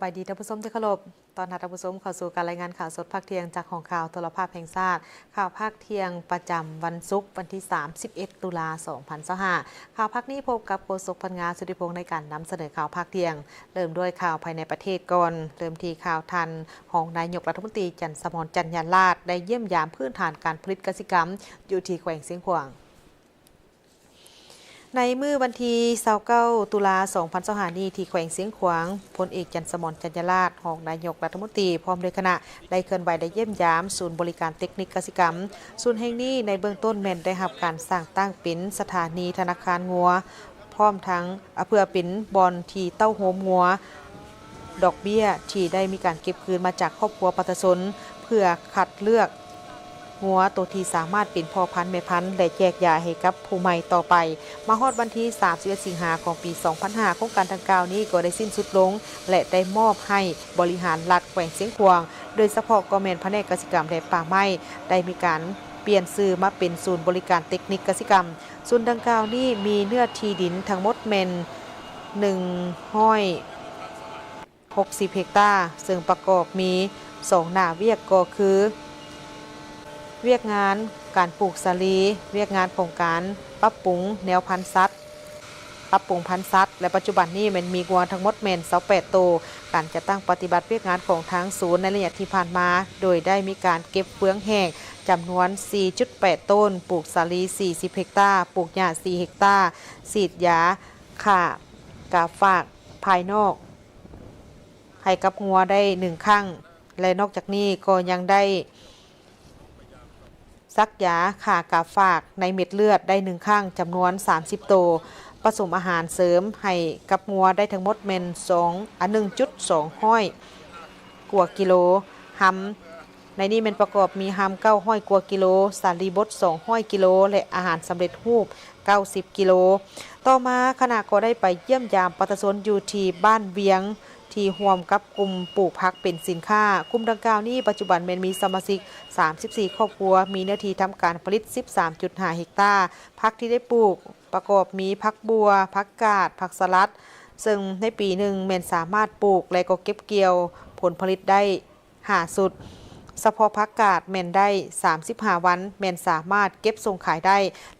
บายดีท่านผู้ชมที่เคารพตอนท่านผู้ชมเข้าสู่การรายงานข่าวสดภาคเที่ยงจากของข่าวโทรภาพแห่งชาติข่าวภาคเที่ยงประจำวันศุกร์วันที่31ตุลา2025ข่าวภาคนี้พบกับโฆษกพันงาสุธิพงศ์ในการนำเสนอข่าวภาคเที่ยงเริ่มด้วยข่าวภายในประเทศก่อนเริ่มที่ข่าวทันของนายกรัฐมนตรีจันทร์สมรจันยาลาภได้เยี่ยมยามพื้นฐานการผลิตกสิกรรมอยู่ที่แขวงเสียงขวางในมื้อวันที่29ตุลา2025นี้ที่แขวงเสียงขวางพลเอกจันทร์สมรจันยาลาภรองนายกรัฐมนตรีพร้อมด้วยคณะได้เคลื่อนไหวได้เยี่ยมยามศูนย์บริการเทคนิคกสิกรรมศูนย์แห่งนี้ในเบื้องต้นแม่นได้รับการสร้างตั้งเป็นสถานีธนาคารงัวพร้อมทั้งเพื่อเป็นบอนที่เต้าโฮมงัวดอกเบี้ยที่ได้มีการเก็บคืนมาจากครอบครัวประชาชนเพื่อคัดเลือกงัวตัวที่สามารถเป็นพ่อพันธุ์แม่พันธุ์และแจกยาให้กับผู้ใหม่ต่อไปมาฮอดวันที่31สิงหาคมของปี2005โครงการดังกล่าวนี้ก็ได้สิ้นสุดลงและได้มอบให้บริหารรัฐแขวงเสียงขวางโดยเฉพาะกองแม่นแผนกกสิกรรมและป่าไม้ได้มีการเปลี่ยนชื่อมาเป็นศูนย์บริการเทคนิคกสิกรรมศูนย์ดังกล่าวนี้มีเนื้อที่ดินทั้งหมดแม่น160เฮกตาร์ซึ่งประกอบมี2หน้าเวียกก็คือเวียกงานการปลูกสาลีเวียกงานโครงการปรับปรุงแนวพันธุ์สัตว์ปรับปรุงพันธุ์สัตว์และปัจจุบันนี้มันมีงัวทั้งหมดแม่น28ตัวการจะตั้งปฏิบัติเวียกงานของทางศูนย์ในระยะที่ผ่านมาโดยได้มีการเก็บเฟืองแห้งจำนวน 4.8 ต้นปลูกสาลี40เฮกตาร์ปลูกหญ้า4เฮกตาร์ฉีดยาฆ่ากาฝากภายนอกให้กับงัวได้1ครั้งและนอกจากนี้ก็ยังได้ซักยาฆ่ากาฝากในเม็ดเลือดได้1ครั้งจำนวน30ตัวผสมอาหารเสริมให้กับงัวได้ทั้งหมดเป็น1.2ห้อยกว่ากิโลฮัมในนี้เป็นประกอบมีฮัม900กว่ากิโลสาลีบด200กิโลและอาหารสำเร็จรูป90กิโลต่อมาคณะก็ได้ไปเยี่ยมยามประชาชนอยู่ที่บ้านเวียงที่ร่วมกับกลุ่มปลูกผักเป็นสินค้ากลุ่มดังกล่าวนี้ปัจจุบันมีสมาชิก34ครอบครัวมีเนื้อที่ทำการผลิต 13.5 เฮกตาร์ผักที่ได้ปลูกประกอบมีผักบัวผักกาดผักสลัดซึ่งในปีหนึ่งสามารถปลูกและก็เก็บเกี่ยวผลผลิตได้5สุดเฉพาะผักกาดได้35วันสามารถเก็บส่งขายได้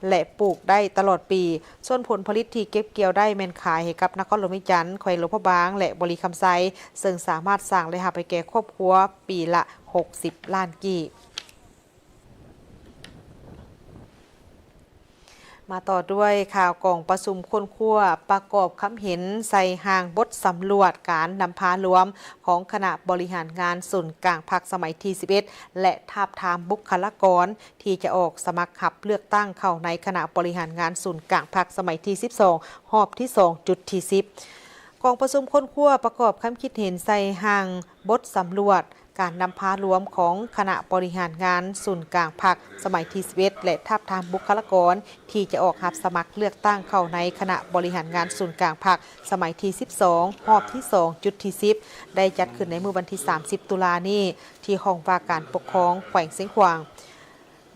และปลูกได้ตลอดปีส่วนผลผลิตที่เก็บเกี่ยวได้ขายให้กับนครหลวงจันทร์แขวงหลวงพระบางและบริคำไซซึ่งสามารถสร้างรายได้ไปแก่ครอบครัวปีละ60ล้านกีบมาต่อด้วยข่าวกองประชุมคนขั้วประกอบคำเห็นใส่ห่างบทสำรวจการนำพารวมของคณะบริหารงานส่วนกลางภาคสมัยที่11และทาบทามบุคลากรที่จะออกสมัครขับเลือกตั้งเข้าในคณะบริหารงานส่วนกลางภาคสมัยที่12รอบที่2จุดที่10กองประชุมคนขั้วประกอบคำคิดเห็นใส่ห่างบทสำรวจการนำพารวมของคณะบริหารงานส่วนกลางภาคสมัยที่11และทาบทามบุคลากรที่จะออกรับสมัครเลือกตั้งเข้าในคณะบริหารงานส่วนกลางภาคสมัยที่12รอบที่2จุดที่10ได้จัดขึ้นในมื้อวันที่30ตุลานี้ที่ห้องว่าการปกครองแขวงเสียงขวาง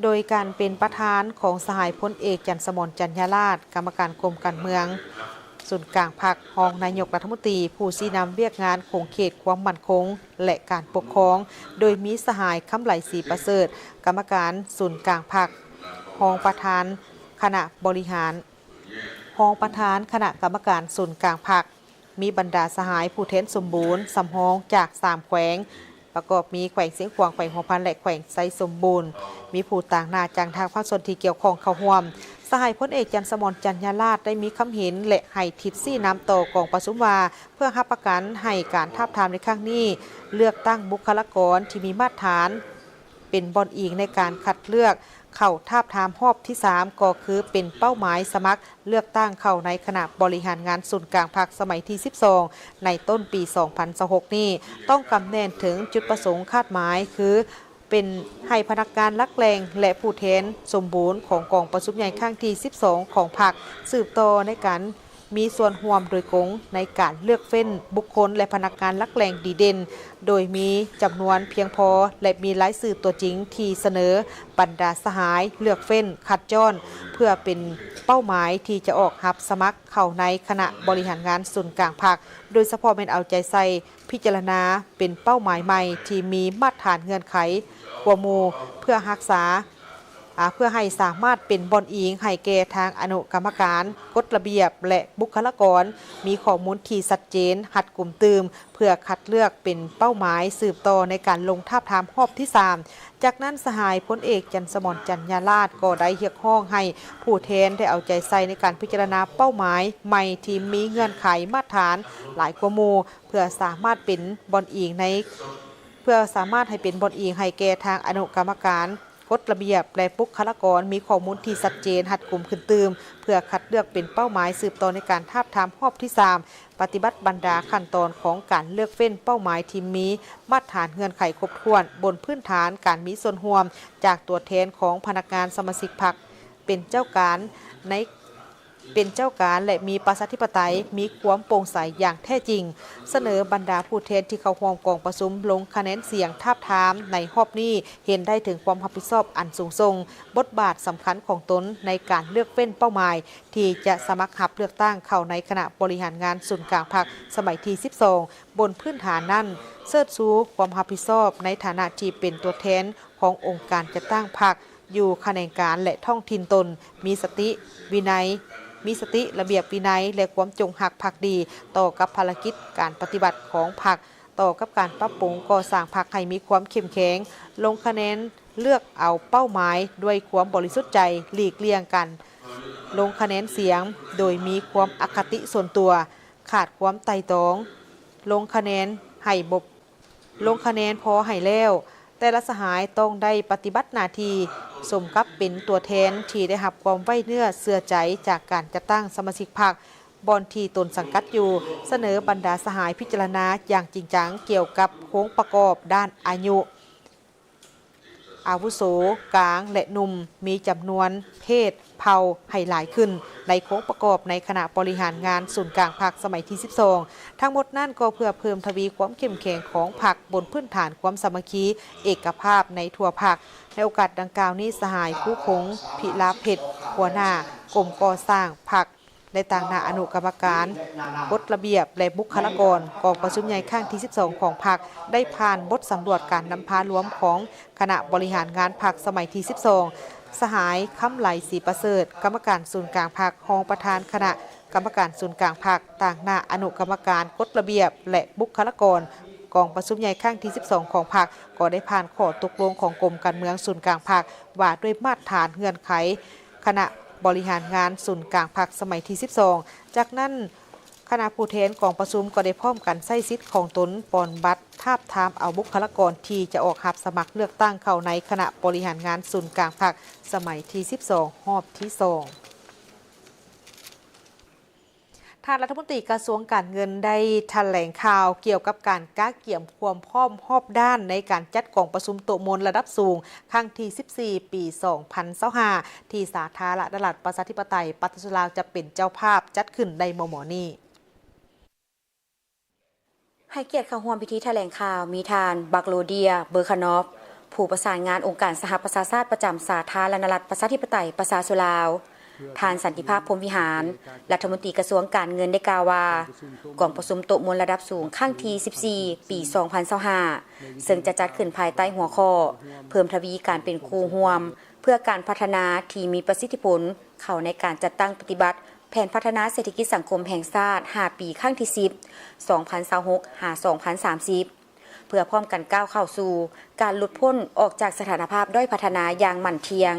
โดยการเป็นประธานของสหายพลเอกจันทร์สมรจันยาลาภกรรมการกรมการเมืองส่วนกลางภาครองนายกรัฐมนตรีผู้ชี้นำเวียกงานของเขตความมั่นคงและการปกครองโดยมีสหายคำไหลศรีประเสริฐกรรมการส่วนกลางภาครองประธานคณะบริหารรองประธานคณะกรรมการส่วนกลางภาคมีบรรดาสหายผู้แทนสมบูรณ์สำรองจาก3แขวงประกอบมีแขวงเสียงขวางแขวงหัวพันและแขวงไซสมบูรณ์มีผู้ต่างหน้าจังทางภาคส่วนที่เกี่ยวข้องเข้าร่วมสหายพลเอกจันทร์สมรจันยาลาภได้มีคำเห็นและให้ทิศซี่น้ำต่อกองประชุมว่าเพื่อรับประกันให้การทาบทามในครั้งนี้เลือกตั้งบุคลากรที่มีมาตรฐานเป็นบอนอิงในการคัดเลือกเข้าทาบทามรอบที่3ก็คือเป็นเป้าหมายสมัครเลือกตั้งเข้าในคณะบริหารงานส่วนกลางภาคสมัยที่12ในต้นปี2026นี้ต้องกำแนนถึงจุดประสงค์คาดหมายคือเป็นให้พนักงานลักแรงและผู้แทนสมบูรณ์ของกองประชุมใหญ่ครั้งที่12ของพรรคสืบต่อในการ มีส่วนร่วมโดยกงในการเลือกเฟ้นบุคคลและพนักงานลักแหล่งดีเด่นโดยมีจำนวนเพียงพอและมีรายชื่อตัวจริงที่เสนอบรรดาสหายเลือกเฟ้นคัดจ้อนเพื่อเป็นเป้าหมายที่จะออกรับสมัครเข้าในคณะบริหารงานส่วนกลางภาคโดยเฉพาะเป็นเอาใจใส่พิจารณาเป็นเป้าหมายใหม่ที่มีมาตรฐานเงื่อนไขกว่าหมู่เพื่อรักษาเพื่อให้สามารถเป็นบอนอิงให้แก่ทางอนุกรรมการกฎระเบียบและบุคลากรมีข้อมูลที่ชัดเจนหัดกลุ่มตืมเพื่อคัดเลือกเป็นเป้าหมายสืบต่อในการลงทาบทามรอบที่ 3จากนั้นสหายพลเอกจันทร์สมรจันยาลาศก็ได้เรียกร้องให้ผู้แทนได้เอาใจใส่ในการพิจารณาเป้าหมายใหม่ที่มีเงื่อนไขมาตรฐานหลายกว่าหมู่เพื่อสามารถเป็นบอนอิงให้เป็นบอนอิงให้แก่ทางอนุกรรมการกฎระเบียบและบุคลากรมีข้อมูลที่ชัดเจนหัดกลุ่มขึ้นตืมเพื่อคัดเลือกเป็นเป้าหมายสืบต่อในการทาบทามรอบที่ 3ปฏิบัติบรรดาขั้นตอนของการเลือกเฟ้นเป้าหมายที่มีมาตรฐานเงื่อนไขครบถ้วนบนพื้นฐานการมีส่วนร่วมจากตัวแทนของพนักงานสมาชิกพรรคเป็นเจ้าการและมีประชาธิปไตยมีความโปร่งใสอย่างแท้จริงเสนอบรรดาผู้แทนที่เข้าร่วมกองประชุมลงคะแนนเสียงทาบทามในรอบนี้เห็นได้ถึงความรับผิดชอบอันสูงส่งบทบาทสำคัญของตนในการเลือกเฟ้นเป้าหมายที่จะสมัครรับเลือกตั้งเข้าในคณะบริหารงานส่วนกลางพรรคสมัยที่ 12บนพื้นฐานนั้นเชิดชูความรับผิดชอบในฐานะที่เป็นตัวแทนขององค์การจัดตั้งพรรคอยู่แขนงการและท้องถิ่นตนมีสติระเบียบวินัยและความจงรักภักดีต่อกับภารกิจการปฏิบัติของพรรคต่อกับการปรับปรุงก่อสร้างพรรคให้มีความเข้มแข็งลงคะแนนเลือกเอาเป้าหมายด้วยความบริสุทธิ์ใจหลีกเลี่ยงกันลงคะแนนเสียงโดยมีความอคติส่วนตัวขาดความไต่ตรองลงคะแนนพอให้แล้วแต่ละสหายต้องได้ปฏิบัติหน้าที่สมกับเป็นตัวแทนที่ได้รับความไว้เนื้อเชื่อใจจากการจัดตั้งสมาชิกพรรคบอนที่ตนสังกัดอยู่เสนอบรรดาสหายพิจารณาอย่างจริงจังเกี่ยวกับโครงประกอบด้านอายุอาวุโสกลางและหนุ่มมีจำนวนเพศเผ่าให้หลายขึ้นในโครงประกอบในคณะบริหารงานส่วนกลางพรรคสมัยที่ 12ทั้งหมดนั่นก็เพื่อเพิ่มทวีความเข้มแข็งของพรรคบนพื้นฐานความสามัคคีเอกภาพในทั่วพรรคในโอกาสดังกล่าวนี้สหายผู้คงพิลาเพชรหัวหน้ากรมก่อสร้างพรรคในต่างหน้าอนุกรรมการกฎระเบียบและบุคลากรกองประชุมใหญ่ข้างที่ 12ของพรรคได้ผ่านบทสำรวจการนำพารวมของคณะบริหารงานพรรคสมัยที่ 12สหายคำไหลศรีประเสริฐกรรมการศูนย์กลางพรรครองประธานคณะกรรมการศูนย์กลางพรรคต่างหน้าอนุกรรมการกฎระเบียบและบุคลากรกองประชุมใหญ่ข้างที่ 12ของพรรคก็ได้ผ่านข้อตกลงของกรมการเมืองศูนย์กลางพรรคว่าด้วยมาตรฐานเงื่อนไขคณะบริหารงานศูนย์กลางพรรคสมัยที่ 12จากนั้นคณะผู้แทนกองประชุมก็ได้พร้อมกันใช้สิทธิ์ของตนปอนบัตรทาบทามเอาบุคลากรที่จะออกรับสมัครเลือกตั้งเข้าในคณะบริหารงานศูนย์กลางพรรคสมัยที่ 12รอบที่ 2ทางรัฐมนตรีกระทรวงการเงินได้แถลงข่าวเกี่ยวกับการก้าเกี่ยมความพร้อมรอบด้านในการจัดกองประชุมโต๊ะมนระดับสูงครั้งที่ 14 ปี 2025ที่สาธารณรัฐประชาธิปไตยประชาชนลาวจะเป็นเจ้าภาพจัดขึ้นในมม.นี้ให้เกียรติเข้าร่วมพิธีแถลงข่าวมีทานบักโลเดียเบอร์คานอฟผู้ประสานงานองค์การสหประชาชาติประจำสาธารณรัฐประชาธิปไตยประชาชนลาวทานสันติภาพพรหมวิหารรัฐมนตรีกระทรวงการเงินได้กล่าวว่ากองประชุมโต๊ะมนระดับสูงครั้งที่ 14 ปี 2025ซึ่งจะจัดขึ้นภายใต้หัวข้อเพิ่มทวีการเป็นคู่ร่วมเพื่อการพัฒนาที่มีประสิทธิผลเข้าในการจัดตั้งปฏิบัติแผนพัฒนาเศรษฐกิจสังคมแห่งชาติ5ปีครั้งที่ 10 2026-2030เพื่อพร้อมกันก้าวเข้าสู่การหลุดพ้นออกจากสถานภาพด้อยพัฒนาอย่างมั่นเทียง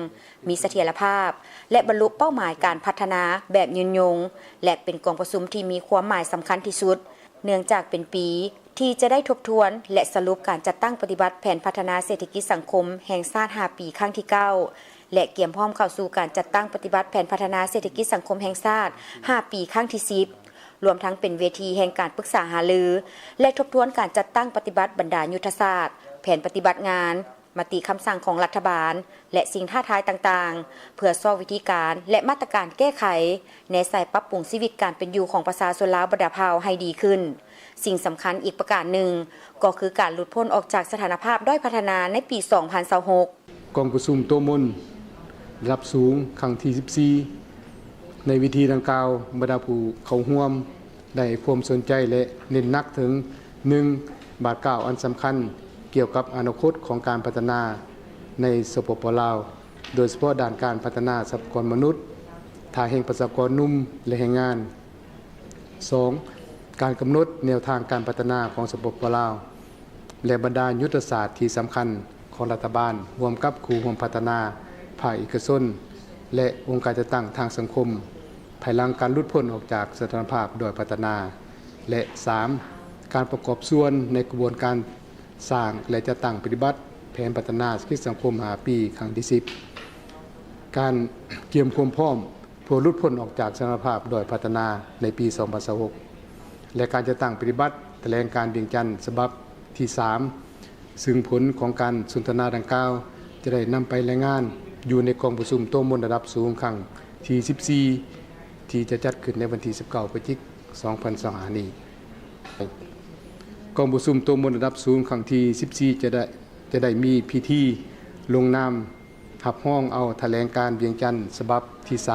มีเสถียรภาพและบรรลุเป้าหมายการพัฒนาแบบยืนยงและเป็นกองประชุมที่มีความหมายสำคัญที่สุดเนื่องจากเป็นปีที่จะได้ทบทวนและสรุปการจัดตั้งปฏิบัติแผนพัฒนาเศรษฐกิจสังคมแห่งชาติ5ปีครั้งที่ 9และเกี่ยมพร้อมเข้าสู่การจัดตั้งปฏิบัติแผนพัฒนาเศรษฐกิจสังคมแห่งชาติ5ปีครั้งที่ 10รวมทั้งเป็นเวทีแห่งการปรึกษาหารือและทบทวนการจัดตั้งปฏิบัติบรรดายุทธศาสตร์แผนปฏิบัติงาน มติคำสั่งของรัฐบาลและสิ่งท้าทายต่างๆเพื่อสร้างวิธีการและมาตรการแก้ไขในสายปรับปรุงชีวิตการเป็นอยู่ของประชาชนลาวบรรดาเผ่าให้ดีขึ้นสิ่งสำคัญอีกประการหนึ่งก็คือการหลุดพ้นออกจากสถานภาพด้อยพัฒนาในปี 2026 กองประชุมโตมนระดับสูงครั้งที่14ในวิธีดังกล่าวบรรดาผู้เข้าร่วมได้ความสนใจและเน้นหนักถึง 1. บาทกล่าวอันสำคัญเกี่ยวกับอนาคตของการพัฒนาในสปป.ลาวโดยเฉพาะด้านการพัฒนาทรัพยากรมนุษย์ท่าแห่งประชากรหนุ่มและแรงงาน 2. การกำหนดแนวทางการพัฒนาของสปป.ลาวและบรรดายุทธศาสตร์ที่สำคัญของรัฐบาลร่วมกับครูร่วมพัฒนาภาคเอกชนและองค์การจัดตั้งทางสังคมภายหลังการหลุดพ้นออกจากสถานภาพโดยพัฒนาและ 3. การประกอบส่วนในกระบวนการสร้างและจัดตั้งปฏิบัติแผนพัฒนาเศรษฐกิจสังคม5 ปีครั้งที่10การเตรียมความพร้อมเพื่อหลุดพ้นออกจากสถานภาพโดยพัฒนาในปี 2026และการจัดตั้งปฏิบัติแถลงการเวียงจันทร์ฉบับที่ 3ซึ่งผลของการสนทนาดังกล่าวจะได้นำไปรายงานอยู่ในกองประชุมโต๊ะมนระดับสูงครั้งที่14ที่จะจัดขึ้นในวันที่19พฤศจิกายน2025นี้กองประชุมโต๊ะมนระดับสูงครั้งที่14จะได้มีพิธีลงนามรับรองเอาแถลงการเวียงจันทร์ฉบับที่2026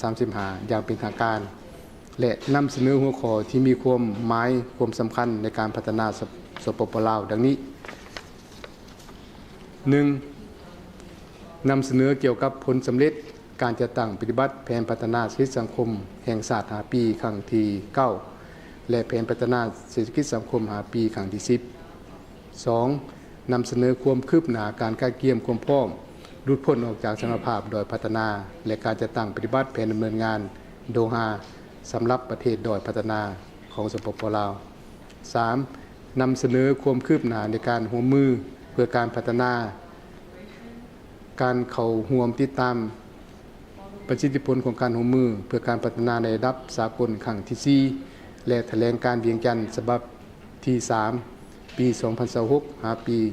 2035อย่างเป็นทางการและนำเสนอหัวข้อที่มีความหมายความสำคัญในการพัฒนาสปป.ลาวดังนี้ 1. นำเสนอเกี่ยวกับผลสำเร็จการจัดตั้งปฏิบัติแผนพัฒนาเศรษฐกิจสังคมแห่งชาติ5 ปีครั้งที่ 9และแผนพัฒนาเศรษฐกิจสังคม5 ปีครั้งที่ 10 2. นำเสนอความคืบหน้าการก้าวเกี่ยมความพร้อมหลุดพ้นออกจากสถานภาพโดยพัฒนาและการจัดตั้งปฏิบัติแผนดำเนินงานโดฮาสำหรับประเทศโดยพัฒนาของสปป.ลาว 3. นำเสนอความคืบหน้าในการร่วมมือเพื่อการพัฒนาการเข้าร่วมติดตามประสิทธิผลของการร่วมมือเพื่อการพัฒนาในระดับสากลครั้งที่4และแถลงการเวียงจันทร์ฉบับที่3ปี 2026 ปี 2035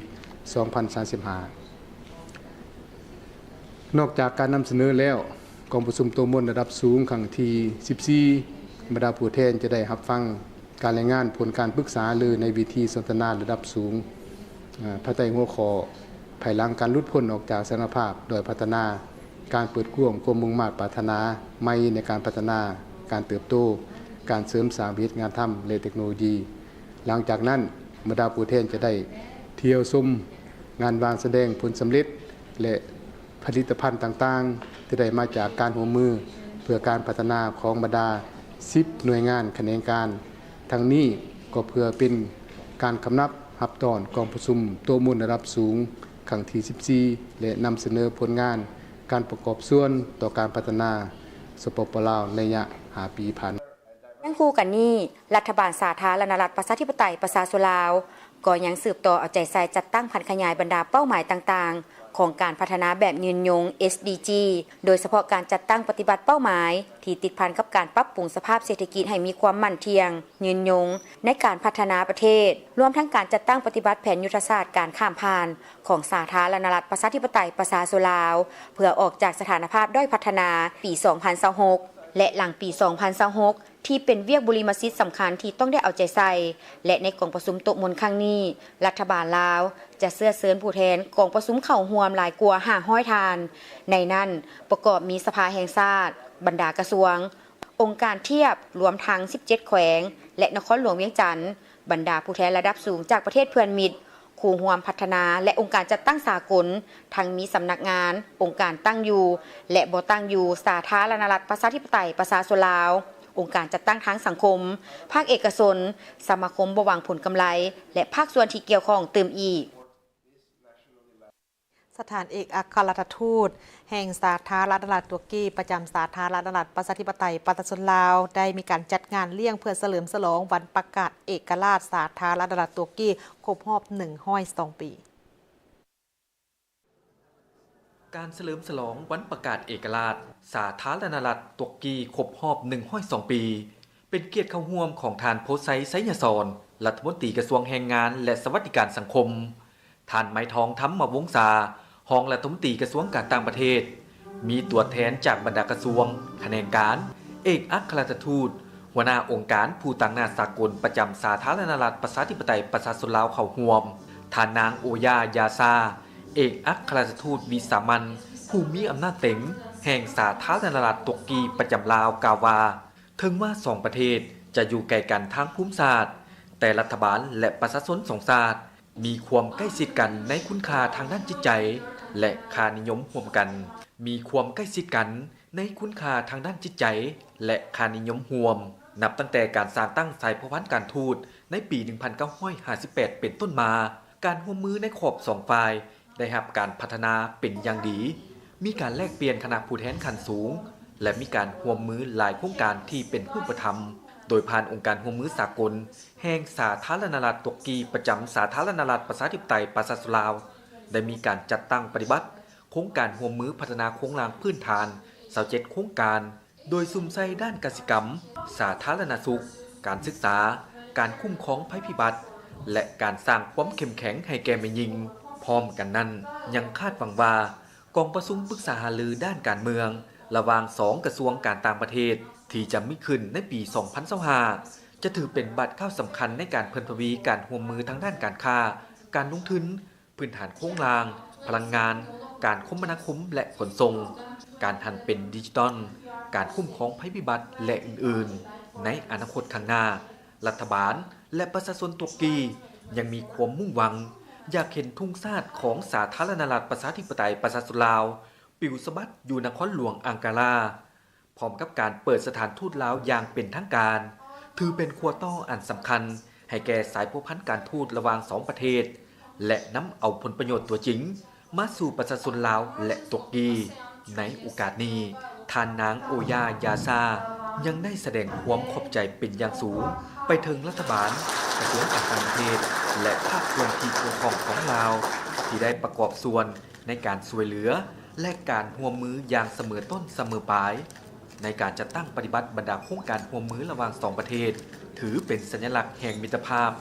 นอกจากการนำเสนอแล้วกองประชุมโต๊ะมนระดับสูงครั้งที่14บรรดาผู้แทนจะได้รับฟังการรายงานผลการปรึกษาหรือในวิธีสนทนาระดับสูงภายใต้หัวข้อภายหลังการหลุดพ้นออกจากสถานภาพโดยพัฒนาการเปิดกว้างความมุ่งมั่นปรารถนาใหม่ในการพัฒนาการเติบโตการเสริมสร้างวิทยางานทำและเทคโนโลยีหลังจากนั้นบรรดาผู้แทนจะได้เที่ยวชมงานวางแสดงผลสำเร็จและผลิตภัณฑ์ต่างๆที่ได้มาจากการร่วมมือเพื่อการพัฒนาของบรรดา10หน่วยงานแขนงการทั้งนี้ก็เพื่อเป็นการกำนับรับตอนกองประชุมโต๊ะมนระดับสูงครั้งที่14และนำเสนอผลงานการประกอบส่วนต่อการพัฒนาสปป.ลาวในระยะ5 ปีผ่านยังคู่กันนี้รัฐบาลสาธารณรัฐประชาธิปไตยประชาชนลาวก็ยังสืบต่อเอาใจใส่จัดตั้งพันขยายบรรดาเป้าหมายต่างๆของการพัฒนาแบบยืนยง SDG โดยเฉพาะการจัดตั้งปฏิบัติเป้าหมายที่ติดพันกับการปรับปรุงสภาพเศรษฐกิจให้มีความมั่นเที่ยงยืนยงในการพัฒนาประเทศรวมทั้งการจัดตั้งปฏิบัติแผนยุทธศาสตร์การข้ามผ่านของสาธารณรัฐประชาธิปไตยประชาชนลาวเพื่อออกจากสถานภาพด้อยพัฒนาปี 2026และหลังปี 2026ที่เป็นเวียกบุริมสิทธิ์สำคัญที่ต้องได้เอาใจใส่และในกองประชุมโต๊ะมนครั้งนี้รัฐบาลลาวจะเสื้อเสริญผู้แทนกองประชุมเข้าร่วมหลายกว่า500ทานในนั้นประกอบมีสภาแห่งชาติบรรดากระทรวงองค์การเทียบรวมทั้ง17แขวงและนครหลวงเวียงจันทร์บรรดาผู้แทนระดับสูงจากประเทศเพื่อนมิตรคู่ร่วมพัฒนาและองค์การจัดตั้งสากลทั้งมีสำนักงานองค์การตั้งอยู่และบ่ตั้งอยู่สาธารณรัฐประชาธิปไตยประชาชนลาวองค์การจัดตั้งทางสังคมภาคเอกชนสมาคมบ่หวังผลกำไรและภาคส่วนที่เกี่ยวข้องเติมอีกสถานเอกอัครราชทูตแห่งสาธารณรัฐตุรกีประจำสาธารณรัฐประชาธิปไตยประชาชนลาวได้มีการจัดงานเลี้ยงเพื่อเฉลิมฉลองวันประกาศเอกราชสาธารณรัฐตุรกีครบรอบ102 ปีการเฉลิมฉลองวันประกาศเอกราชสาธารณรัฐตุรกีครบรอบ102 ปีเป็นเกียรติเข้าร่วมของทานโพไซไซยาซอน รัฐมนตรีกระทรวงแรงงานและสวัสดิการสังคมท่านไม้ทองธรรมวงศารองรัฐมนตรีกระทรวงการต่างประเทศมีตัวแทนจากบรรดากระทรวงแขนงการเอกอัครราชทูตหัวหน้าองค์การผู้ต่างนานาสากลประจำสาธารณรัฐประชาธิปไตยประชาชนลาวเข้าร่วมท่านนางโอยายาซาเอกอัครราชทูตวิสามัญผู้มีอำนาจเต็งแห่งสาธารณรัฐตุรกีประจำลาวกล่าวว่าถึงว่าสองประเทศจะอยู่ไกลกันทางภูมิศาสตร์แต่รัฐบาลและประชาชนสองชาติมีความใกล้ชิดกันในคุณค่าทางด้านจิตใจและค่านิยมร่วมกันมีความใกล้ชิดกันในคุณค่าทางด้านจิตใจและค่านิยมร่วมนับตั้งแต่การสร้างตั้งสายพพันธ์การทูตในปี 1958 เป็นต้นมาการร่วมมือในขอบสองฝ่ายได้รับการพัฒนาเป็นอย่างดีมีการแลกเปลี่ยนคณะผู้แทนขั้นสูงและมีการร่วมมือหลายโครงการที่เป็นรูปธรรมโดยผ่านองค์การร่วมมือสากลแห่งสาธารณรัฐตุรกีประจำสาธารณรัฐประชาธิปไตยประชาชนลาวได้มีการจัดตั้งปฏิบัติโครงการร่วมมือพัฒนาโครงสร้างพื้นฐาน27โครงการโดยซุ่มใส่ด้านกสิกรรมสาธารณสุขการศึกษาการคุ้มครองภัยพิบัติและการสร้างความเข้มแข็งให้แก่แม่หญิงพร้อมกันนั้นยังคาดหวังว่ากองประชุมปรึกษาหารือด้านการเมืองระหว่าง2กระทรวงการต่างประเทศที่จะมีขึ้นในปี 2025 จะถือเป็นบัตรเข้าสำคัญในการเพิ่มทวีการร่วมมือทางด้านการค้าการลงทุนพื้นฐานโครงสร้างพลังงานการคมนาคมและขนส่งการหันเป็นดิจิทัลการคุ้มครองภัยพิบัติและอื่นๆในอนาคตข้างหน้ารัฐบาลและประชาชนตุรกียังมีความมุ่งหวังอยากเห็นทุ่งชาติของสาธารณรัฐประชาธิปไตยประชาชนลาวปิวสะบัดอยู่นครหลวงอังการาพร้อมกับการเปิดสถานทูตลาวอย่างเป็นทางการถือเป็นขั้วต่ออันสำคัญให้แก่สายพัวพันการทูตระหว่าง2ประเทศและนำเอาผลประโยชน์ตัวจริงมาสู่ประชาชนลาวและตุรกีในโอกาสนี้ท่านนางโอยายาซายังได้แสดงความขอบใจเป็นอย่างสูงไปถึงรัฐบาลกระทรวงการต่างประเทศและภาคส่วนที่เกี่ยวข้องของลาวที่ได้ประกอบส่วนในการช่วยเหลือและการร่วมมืออย่างเสมอต้นเสมอปลายในการจัดตั้งปฏิบัติบรรดาโครงการร่วมมือระหว่าง2ประเทศถือเป็นสัญลักษณ์แห่งมิตรภาพ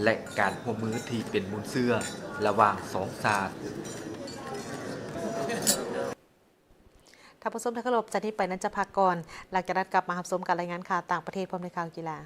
และการร่วมมือที่เป็นมูลเชื่อระหว่าง2ชาติท่านผู้ชมที่เคารพจากนี้ไปนั้นจะพักก่อนหลังจากนั้นกลับมารับชมการรายงานข่าวต่างประเทศพร้อมในข่าวกีฬา